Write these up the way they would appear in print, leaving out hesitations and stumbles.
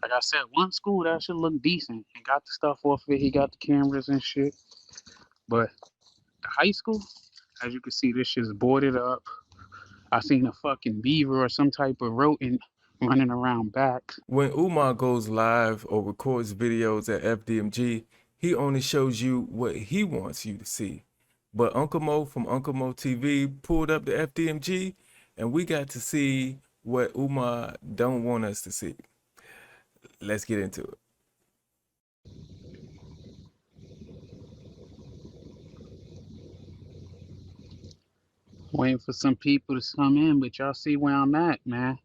Like I said, one school that should look decent and got the stuff off of it. He got the cameras and shit. But the high school, as you can see, this shit's boarded up. I seen a fucking beaver or some type of rodent running around back. When Umar goes live or records videos at FDMG, he only shows you what he wants you to see. But Uncle Moe from Uncle Moe TV pulled up the FDMG and we got to see what Umar don't want us to see. Let's get into it. Waiting for some people to come in, but y'all see where I'm at, man.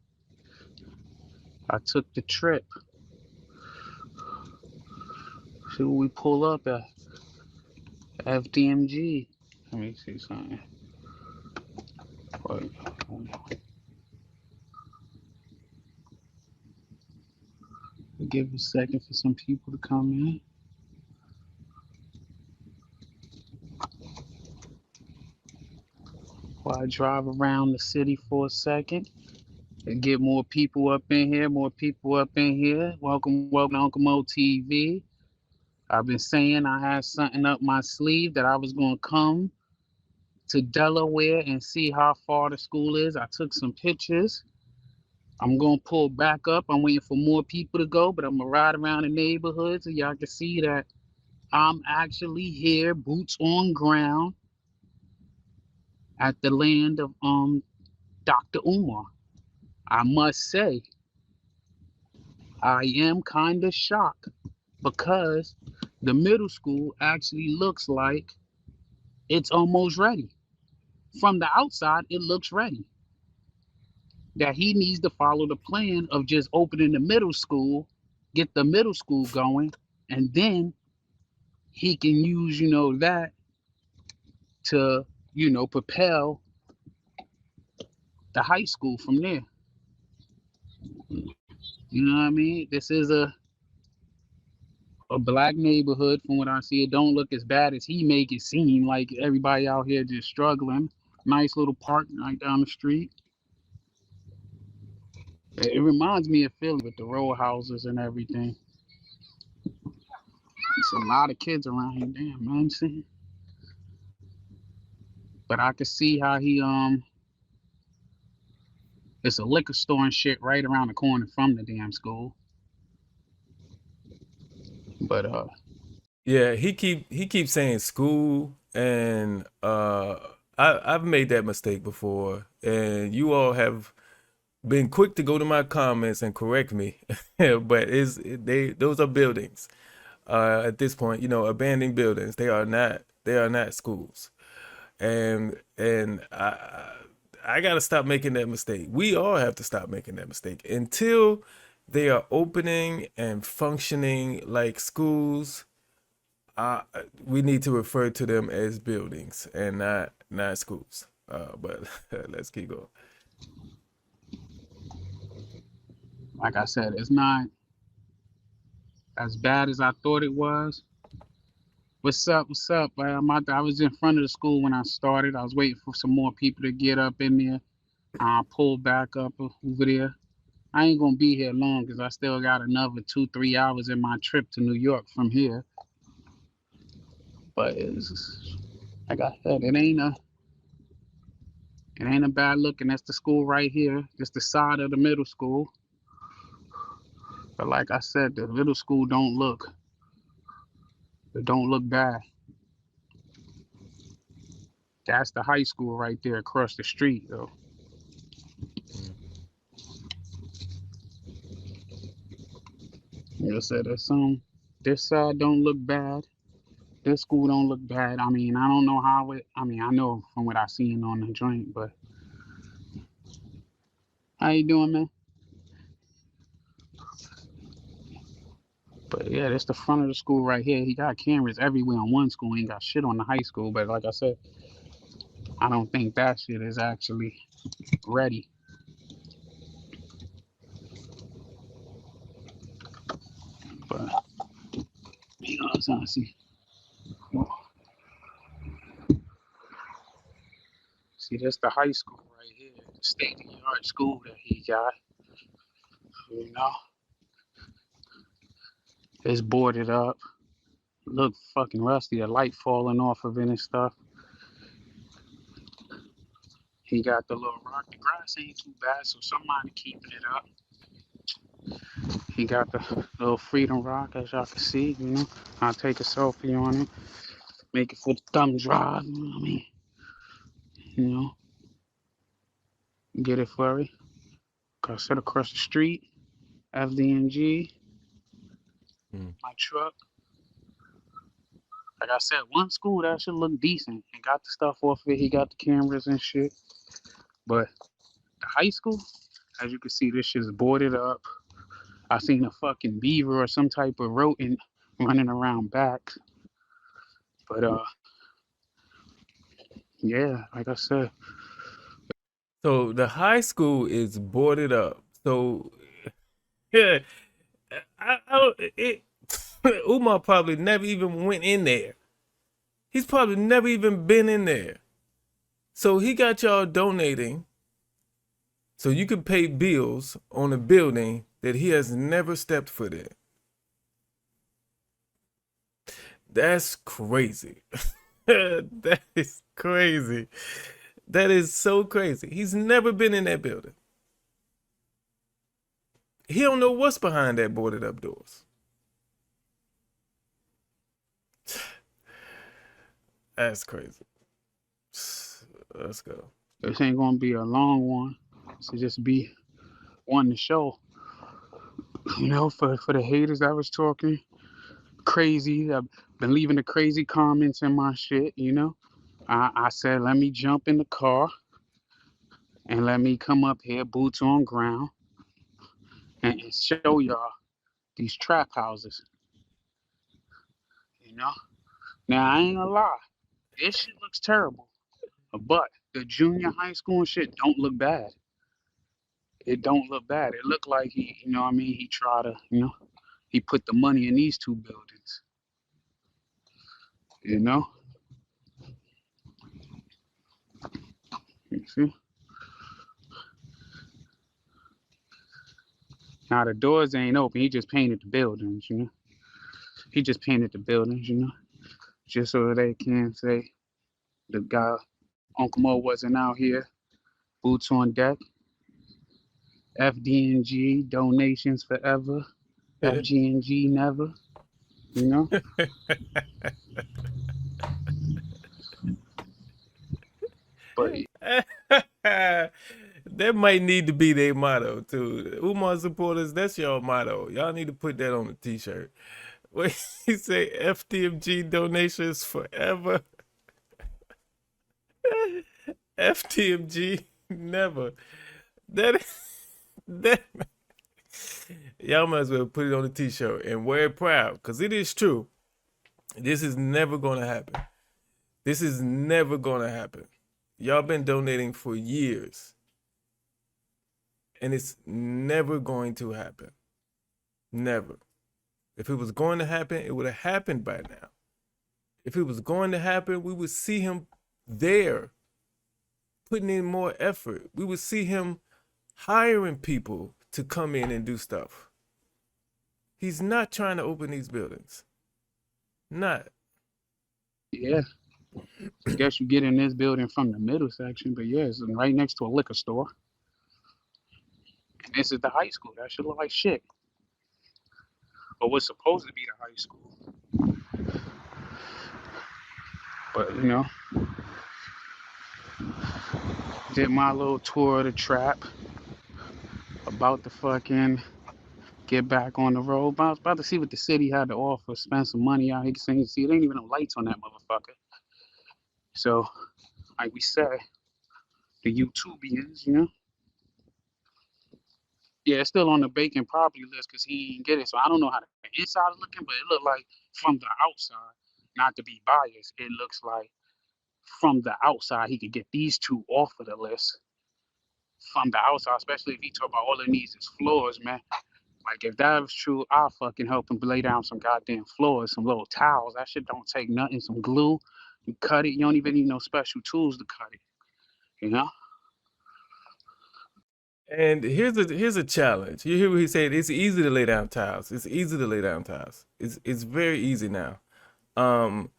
I took the trip. See what we pull up at FDMG. Let me see something. Wait. Give a second for some people to come in. While I drive around the city for a second and get more people up in here, Welcome, welcome to Uncle Moe TV. I've been saying I had something up my sleeve that I was going to come to Delaware and see how far the school is. I took some pictures. I'm going to pull back up. I'm waiting for more people to go, but I'm going to ride around the neighborhood so y'all can see that I'm actually here, boots on ground, at the land of Dr. Umar. I must say, I am kind of shocked because the middle school actually looks like it's almost ready. From the outside, it looks ready. That he needs to follow the plan of just opening the middle school, get the middle school going, and then he can use, that to, propel the high school from there. You know what I mean? This is a black neighborhood. From what I see, it don't look as bad as he make it seem. Like everybody out here just struggling. Nice little park right down the street. It reminds me of Philly with the row houses and everything. It's a lot of kids around here. Damn, man. See? But I could see how it's a liquor store and shit right around the corner from the damn school. But Yeah, he keeps saying school, and I've made that mistake before, and you all have been quick to go to my comments and correct me. But those are buildings. At this point, abandoned buildings. They are not schools. And I gotta stop making that mistake. We all have to stop making that mistake until they are opening and functioning like schools. We need to refer to them as buildings and not schools. But let's keep going. like I said, it's not as bad as I thought it was. What's up? What's up? I was in front of the school when I started. I was waiting for some more people to get up in there. I pulled back up over there. I ain't gonna be here long because I still got another 2-3 hours in my trip to New York from here. But it's, like I said, it ain't a bad look, and that's the school right here. Just the side of the middle school. But like I said, the middle school don't look bad. That's the high school right there across the street, though. Like I said, there's some. This side don't look bad. This school don't look bad. I mean, I don't know how it. I mean, I know from what I seen on the joint, but how you doing, man? But yeah, that's the front of the school right here. He got cameras everywhere on one school. He ain't got shit on the high school. But like I said, I don't think that shit is actually ready. But you know what I'm saying? See, that's the high school right here, the state of the art school that he got. You know, It's boarded up. Look fucking rusty. A light falling off of it and stuff. He got the little rock. The grass ain't too bad, so somebody keeping it up. He got the little freedom rock, as y'all can see. I'll take a selfie on it, make it for the thumb drive. You know what I mean? You know, get it for it. Cause sit across the street, FDMG, Mm. my truck. Like I said, one school that should look decent and got the stuff off of it. He got the cameras and shit. But the high school, as you can see, this shit's boarded up. I seen a fucking beaver or some type of rodent running around back. But yeah, like I said, So the high school is boarded up. So yeah, it Umar probably never even went in there. He's probably never even been in there. So he got y'all donating so you can pay bills on a building that he has never stepped foot in. That's crazy. That is crazy. That is so crazy. He's never been in that building. He don't know what's behind that boarded up doors. That's crazy. Let's go. this ain't gonna be a long one. So just be one to show. For the haters that was talking crazy, I've been leaving the crazy comments in my shit. I said, let me jump in the car and let me come up here, boots on ground, and show y'all these trap houses. You know? Now, I ain't gonna lie, this shit looks terrible, but the junior high school and shit don't look bad. It don't look bad. It looked like he tried to, he put the money in these two buildings, you know? You see? Now the doors ain't open. He just painted the buildings. He just painted the buildings, just so they can say the guy, Uncle Moe wasn't out here. Boots on deck. FDMG, donations forever. FGNG never. You know? But That might need to be their motto too. Umar supporters, that's your motto. Y'all need to put that on a t-shirt. Wait, he say FDMG donations forever. FTMG never. That that y'all might as well put it on a t-shirt and wear it proud, because it is true. This is never gonna happen. This is never gonna happen. Y'all been donating for years. And it's never going to happen. Never. If it was going to happen, it would have happened by now. If it was going to happen, we would see him there, putting in more effort. We would see him hiring people to come in and do stuff. He's not trying to open these buildings. Not. yeah, I guess you get in this building from the middle section, but yeah, it's right next to a liquor store. And this is the high school. That should look like shit. Or what's supposed to be the high school. But did my little tour of the trap. About to fucking get back on the road. I was about to see what the city had to offer. Spend some money out here. See, there ain't even no lights on that motherfucker. So, like we said, the YouTubians. Yeah, it's still on the bacon property list because he didn't get it. So I don't know how the inside is looking, but it looked like from the outside, not to be biased, it looks like from the outside he could get these two off of the list. From the outside, especially if he talk about all it needs is floors, man. Like if that was true, I'll fucking help him lay down some goddamn floors, some little towels. That shit don't take nothing. Some glue, you cut it. You don't even need no special tools to cut it. You know? And here's a challenge. You hear what he said? It's easy to lay down tiles. It's easy to lay down tiles. It's very easy now. Um,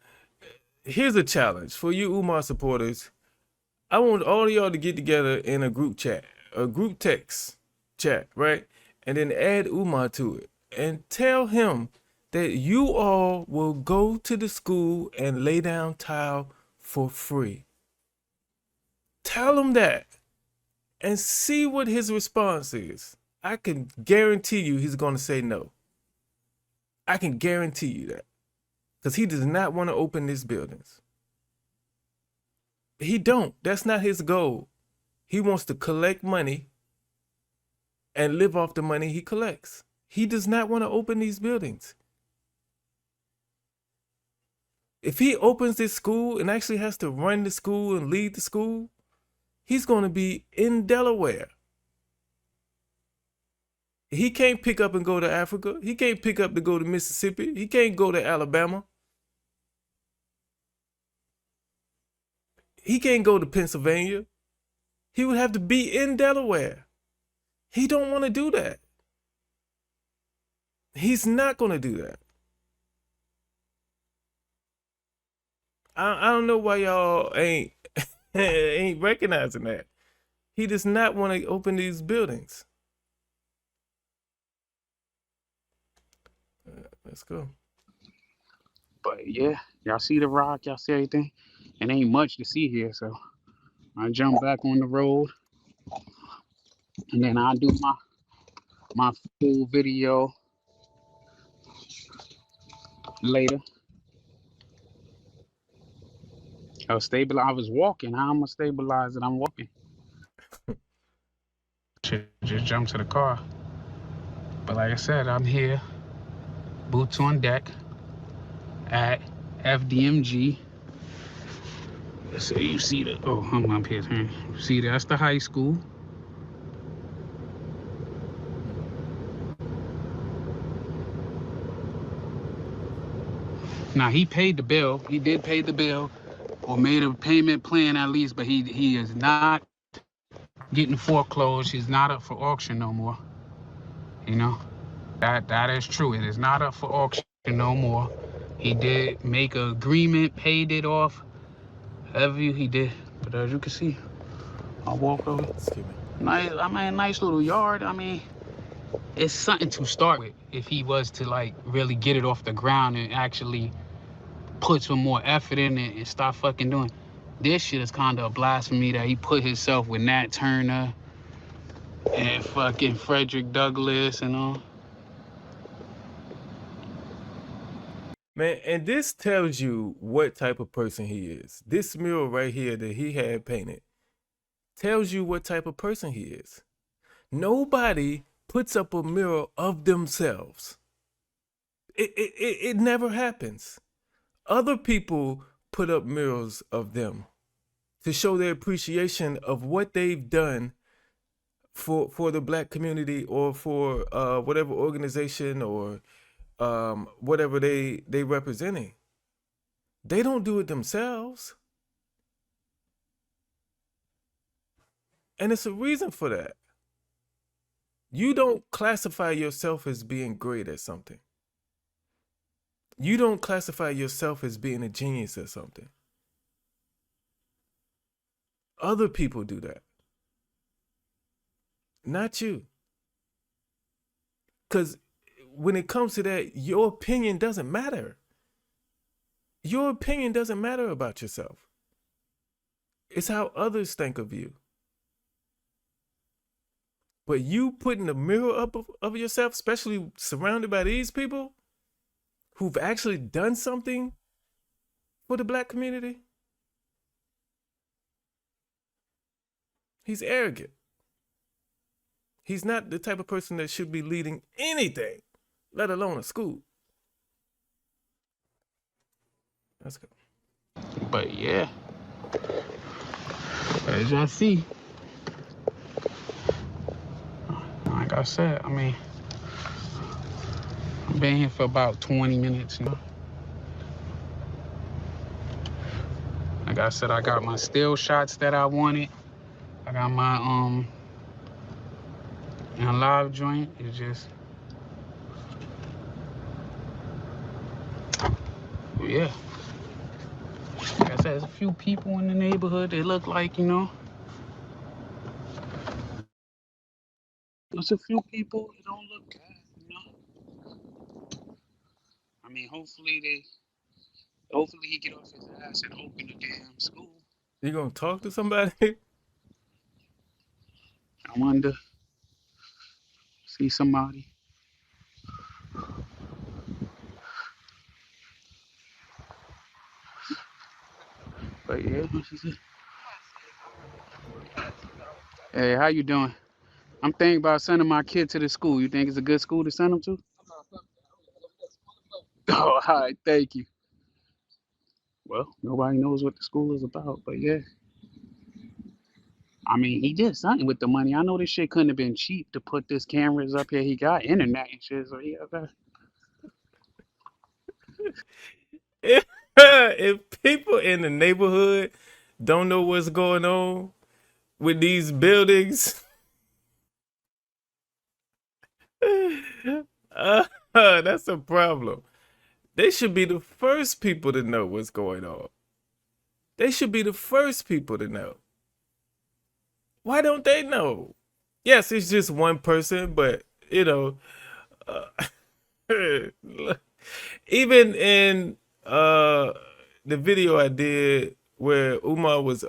Here's a challenge for you Umar supporters. I want all of y'all to get together in a group chat, a group text chat, right? And then add Umar to it and tell him that you all will go to the school and lay down tile for free. Tell him that and see what his response is. I can guarantee you he's going to say no. I can guarantee you that. Because he does not want to open these buildings. He don't. That's not his goal. He wants to collect money and live off the money he collects. He does not want to open these buildings. If he opens this school and actually has to run the school and lead the school, he's going to be in Delaware. He can't pick up and go to Africa. He can't pick up to go to Mississippi. He can't go to Alabama. He can't go to Pennsylvania. He would have to be in Delaware. He don't want to do that. He's not going to do that. I don't know why y'all ain't ain't recognizing that. He does not want to open these buildings. Let's go. But yeah, y'all see the rock, y'all see everything. It ain't much to see here, so I jump back on the road, and then I do my full video later. I was walking. How am I gonna stabilize it? I'm walking. Should just jump to the car. But like I said, I'm here, boots on deck at FDMG. So you see the, oh, I'm up here. See, that's the high school. Now he paid the bill. He did pay the bill, or made a payment plan at least. But he is not getting foreclosed. He's not up for auction no more. You know, that is true. It is not up for auction no more. He did make an agreement, paid it off. Whatever he did. But as you can see, I walk over. Nice. I mean, nice little yard. I mean, it's something to start with. If he was to like really get it off the ground and actually put some more effort in it and start fucking doing. This shit is kind of a blasphemy that he put himself with Nat Turner and fucking Frederick Douglass and all. Man, and this tells you what type of person he is. This mural right here that he had painted tells you what type of person he is. Nobody puts up a mural of themselves. It never happens. Other people put up murals of them to show their appreciation of what they've done for the black community or for whatever organization or whatever they representing. They don't do it themselves. And it's a reason for that. You don't classify yourself as being great at something. You don't classify yourself as being a genius at something. Other people do that. Not you. Because when it comes to that, your opinion doesn't matter. Your opinion doesn't matter about yourself. It's how others think of you. But you putting a mirror up of yourself, especially surrounded by these people who've actually done something for the black community, he's arrogant. He's not the type of person that should be leading anything, let alone a school. Let's go. But yeah, as y'all see, like I said, I mean, I've been here for about 20 minutes, you know. Like I said, I got my still shots that I wanted. I got my And a live joint is just, yeah. Like I said, there's a few people in the neighborhood. They look like, there's a few people that don't look bad. I mean, hopefully he get off his ass and open the damn school. You gonna talk to somebody? I wonder, see somebody. But yeah, hey, how you doing? I'm thinking about sending my kid to the school. You think it's a good school to send him to? Oh, all right, thank you. Well, nobody knows what the school is about, but yeah. I mean, he did something with the money. I know this shit couldn't have been cheap to put this cameras up here. He got internet and shit, so yeah, okay. If people in the neighborhood don't know what's going on with these buildings, that's a problem. They should be the first people to know what's going on. They should be the first people to know. Why don't they know? Yes, it's just one person, but uh, even in the video I did where Umar was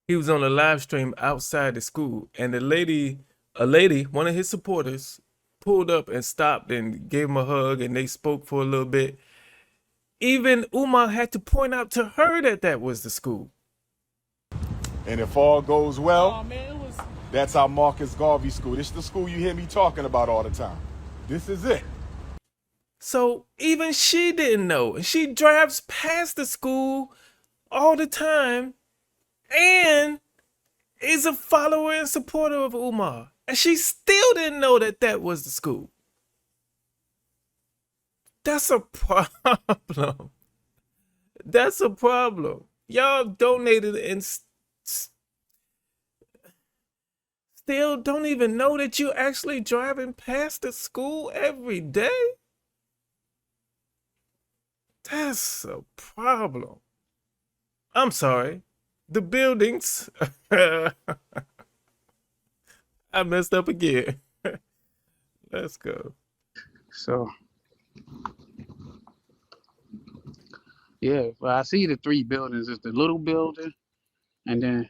he was on a live stream outside the school, and a lady, one of his supporters, pulled up and stopped and gave him a hug, and they spoke for a little bit. Even Umar had to point out to her that that was the school. And if all goes well, that's our Marcus Garvey school. This is the school you hear me talking about all the time. This is it. So even she didn't know. And she drives past the school all the time and is a follower and supporter of Umar. And she still didn't know that that was the school. That's a problem. That's a problem. Y'all donated and still don't even know that you're actually driving past the school every day? That's a problem. I'm sorry. The buildings. I messed up again. Let's go. So, yeah, well, I see the three buildings. It's the little building, and then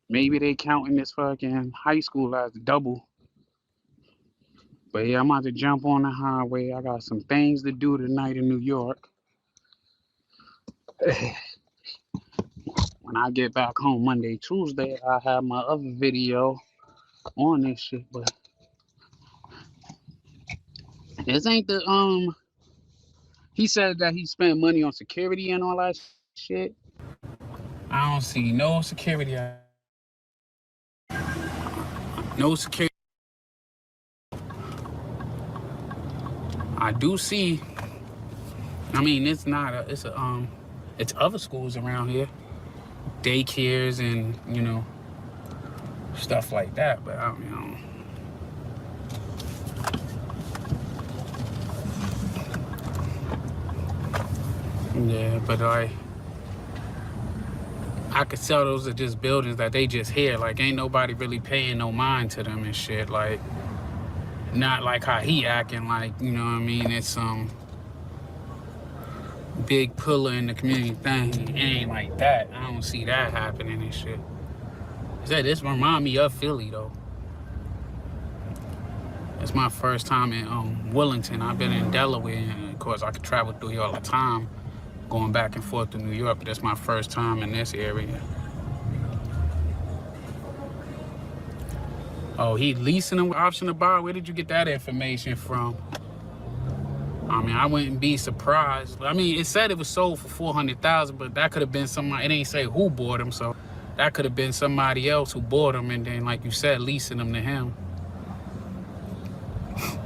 maybe they counting this fucking high school as the double. But yeah, I'm about to jump on the highway. I got some things to do tonight in New York. When I get back home Monday, Tuesday, I have my other video on this shit. But this ain't the he said that he spent money on security and all that shit. I don't see no security. No security. I do see. I mean, it's not a. It's other schools around here, daycares and stuff like that. But I don't. Yeah, but I could tell those are just buildings that they just here. Like, ain't nobody really paying no mind to them and shit. Like, not like how he acting. Like, you know what I mean? It's some big pillar in the community thing. It ain't like that. I don't see that happening and shit. I said this remind me of Philly though. It's my first time in Wellington. I've been in Delaware, and of course I could travel through here all the time, going back and forth to New York. But that's my first time in this area. Oh, he leasing them with option to buy. Where did you get that information from? I mean, I wouldn't be surprised. I mean, it said it was sold for $400,000, but that could have been somebody. It ain't say who bought them, so that could have been somebody else who bought them, and then, like you said, leasing them to him.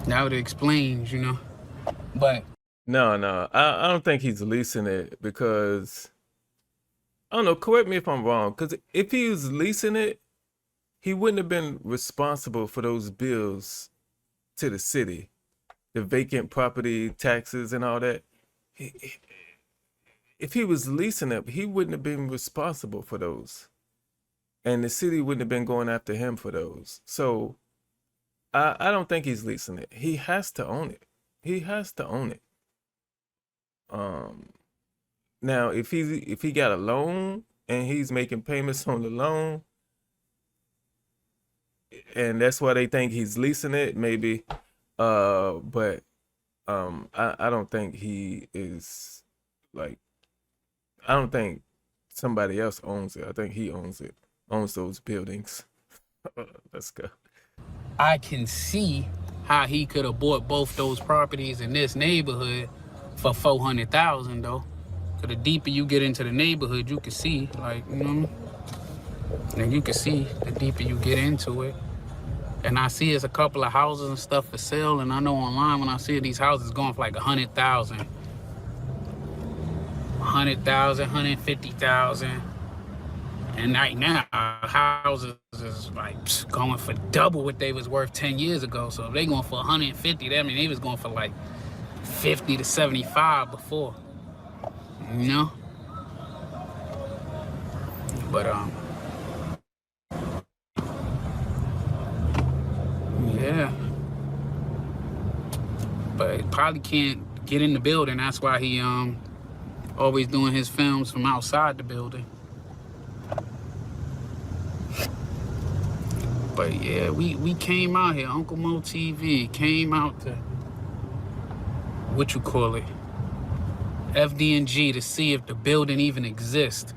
That would explain, But No, I don't think he's leasing it because I don't know. Correct me if I'm wrong. Because if he was leasing it, he wouldn't have been responsible for those bills to the city, the vacant property taxes and all that. If he was leasing it, he wouldn't have been responsible for those. And the city wouldn't have been going after him for those. So I don't think he's leasing it. He has to own it. He has to own it. Now if he got a loan and he's making payments on the loan, and that's why they think he's leasing it, maybe. But I don't think he is, like, I don't think somebody else owns it. I think he owns it, owns those buildings. Let's go. I can see how he could have bought both those properties in this neighborhood for $400,000 though. Cause the deeper you get into the neighborhood, you can see, like, you know, and you can see the deeper you get into it. And I see it's a couple of houses and stuff for sale, and I know online when I see these houses going for like 100,000, 100,000, 150,000. And right now, houses is like going for double what they was worth 10 years ago. So if they going for 150, that mean they was going for like 50 to 75 before, you know? But yeah. But he probably can't get in the building. That's why he always doing his films from outside the building. But yeah, we came out here. Uncle Moe TV came out to, what you call it, FDMG, to see if the building even exists.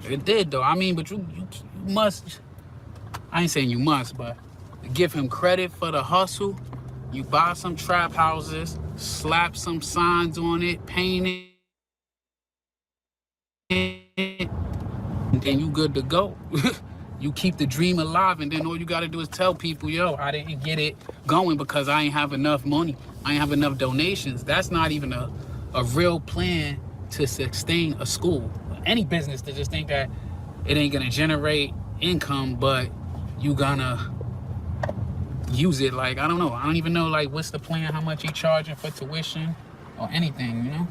It did though. I mean, but you must, I ain't saying you must, but give him credit for the hustle. You buy some trap houses, slap some signs on it, paint it, and then you good to go. You keep the dream alive, and then all you gotta do is tell people, yo, I didn't get it going because I ain't have enough money. I ain't have enough donations. That's not even a real plan to sustain a school. Any business to just think that it ain't gonna generate income, but you gonna use it. Like, I don't know. I don't even know, like, what's the plan, how much he charging for tuition or anything, you know?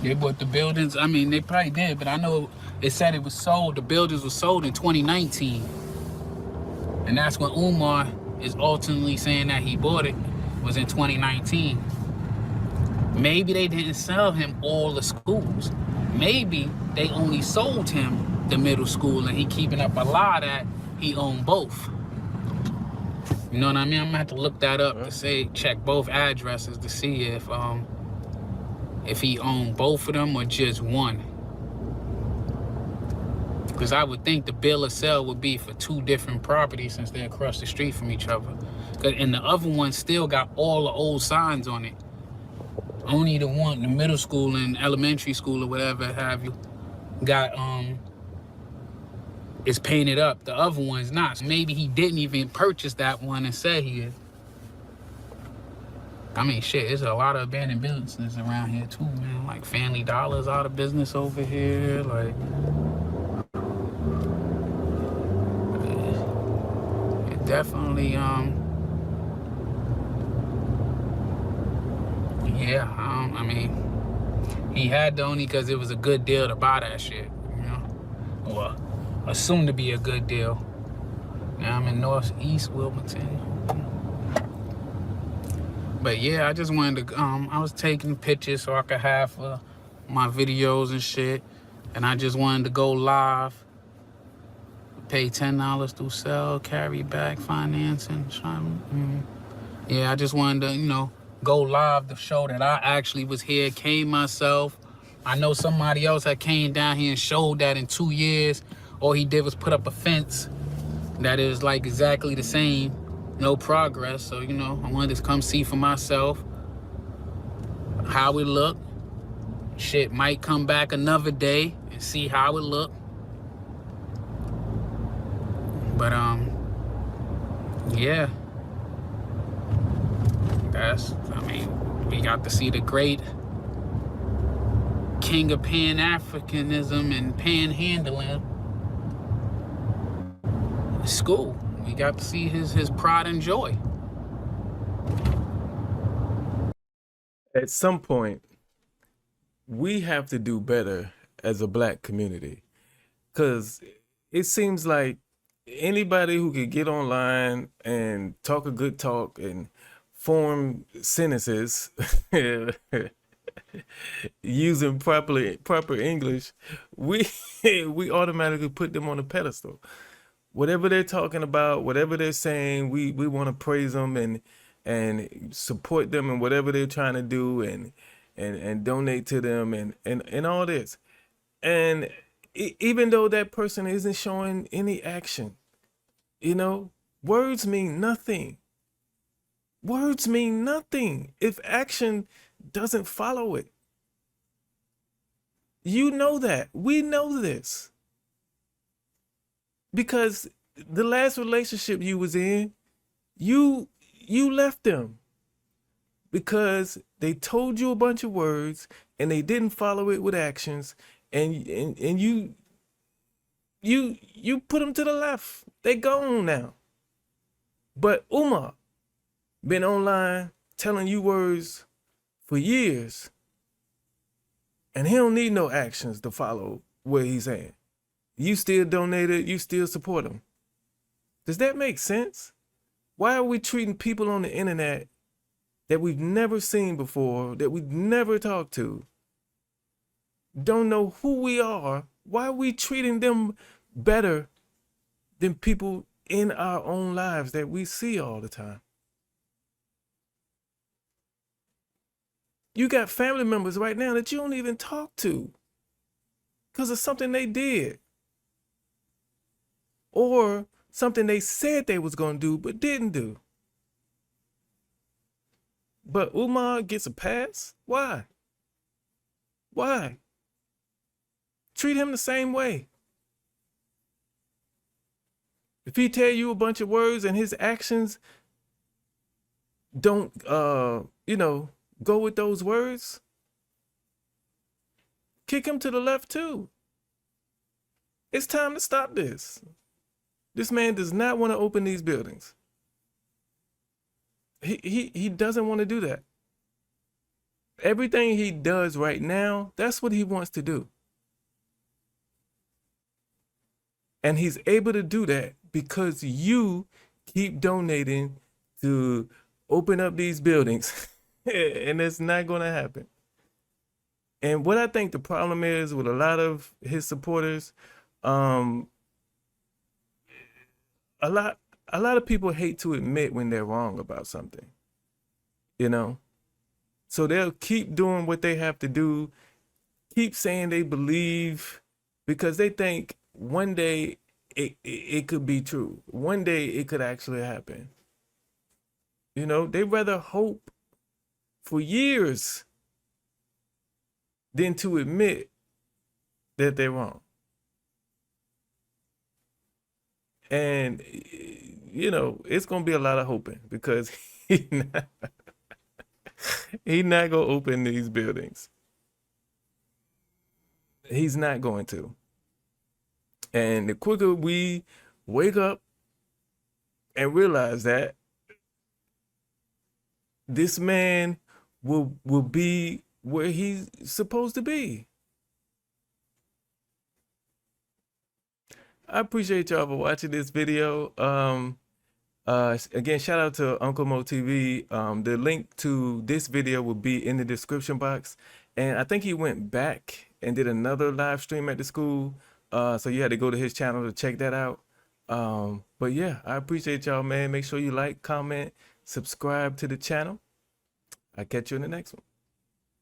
They bought the buildings. I mean, they probably did, but I know it said it was sold. The buildings were sold in 2019. And that's when Umar is ultimately saying that he bought it, was in 2019. Maybe they didn't sell him all the schools. Maybe they only sold him the middle school and he keeping up a lie that he owned both. You know what I mean? I'm gonna have to look that up to say, check both addresses to see if he owned both of them or just one. Because I would think the bill of sale would be for two different properties since they're across the street from each other. And the other one still got all the old signs on it. Only the one, the middle school and elementary school or whatever have you, got, is painted up. The other one's not. So maybe he didn't even purchase that one and said he is. I mean, shit, there's a lot of abandoned businesses around here too, man. Like Family Dollar's out of business over here. Like, it definitely, yeah, I mean, he had to only because it was a good deal to buy that shit, you know? Or assumed to be a good deal. Now I'm in Northeast Wilmington. But yeah, I just wanted to, I was taking pictures so I could have my videos and shit. And I just wanted to go live. Pay $10 through sell, carry back financing. Yeah, I just wanted to, you know, go live to show that I actually was here, came myself. I know somebody else that came down here and showed that in 2 years, all he did was put up a fence that is like exactly the same. No progress. So, you know, I wanted to come see for myself how it look. Shit, might come back another day and see how it look. But yeah, that's, I mean, We got to see the great king of Pan-Africanism and panhandling. School. We got to see his pride and joy. At some point, we have to do better as a Black community, because it seems like anybody who could get online and talk a good talk and form sentences using proper English, we automatically put them on a pedestal. Whatever they're talking about, whatever they're saying, we want to praise them and support them in whatever they're trying to do, and donate to them and all this. And even though that person isn't showing any action, you know, words mean nothing. Words mean nothing if action doesn't follow it. You know that. We know this. Because the last relationship you was in, you left them because they told you a bunch of words and they didn't follow it with actions, and you put them to the left. They gone now. But Umar been online telling you words for years, and he don't need no actions to follow what he's saying. You still donated, you still support him. Does that make sense? Why are we treating people on the internet that we've never seen before, that we've never talked to, don't know who we are? Why are we treating them better than people in our own lives that we see all the time? You got family members right now that you don't even talk to because of something they did, or something they said they was going to do but didn't do. But Umar gets a pass? Why? Why? Treat him the same way. If he tell you a bunch of words and his actions don't, go with those words, kick him to the left too. It's time to stop this. This man does not want to open these buildings. He doesn't want to do that. Everything he does right now, that's what he wants to do. And he's able to do that because you keep donating to open up these buildings. And it's not going to happen. And what I think the problem is with a lot of his supporters, a lot of people hate to admit when they're wrong about something, you know? So they'll keep doing what they have to do, keep saying they believe, because they think one day it could be true. One day it could actually happen. You know, they rather hope for years than to admit that they're wrong. And, you know, it's going to be a lot of hoping because he's not going to open these buildings. He's not going to. And the quicker we wake up and realize that, this man will be where he's supposed to be. I appreciate y'all for watching this video. Again, shout out to Uncle Moe TV. The link to this video will be in the description box. And I think he went back and did another live stream at the school. So you had to go to his channel to check that out. But yeah, I appreciate y'all, man. Make sure you like, comment, subscribe to the channel. I'll catch you in the next one.